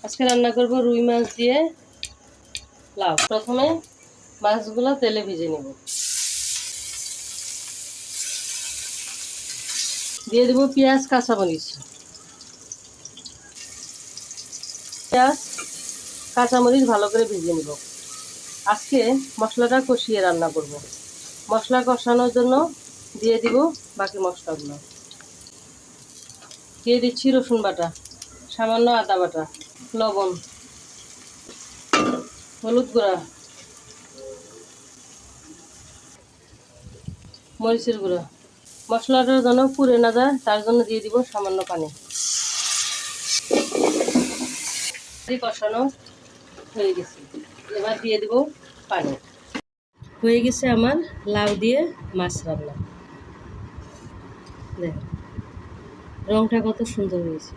আজকে রান্না করব রুই মাছ দিয়ে লাউ। প্রথমে মাছগুলো তেলে ভেজে নেব। দিয়ে দেব পেঁয়াজ, কাঁচামরিচ। পেঁয়াজ কাঁচামরিচ ভালো করে ভেজে নেব। আজকে মশলাটা কষিয়ে রান্না করব। মশলা কষানোর জন্য দিয়ে দিব বাকি মশলাগুলো। দিয়ে দিচ্ছি রসুন বাটা, সামান্য আদা বাটা, লবণ, হলুদ গুঁড়া, মরিচের গুঁড়া। মশলাটা যেন পুড়ে না যায় তার জন্য দিয়ে দিব সামান্য পানি। কষানো হয়ে গেছে, এবার দিয়ে দিব পানি। হয়ে গেছে আমার লাউ দিয়ে মাছ রান্না। দেখ রংটা কত সুন্দর হয়েছে।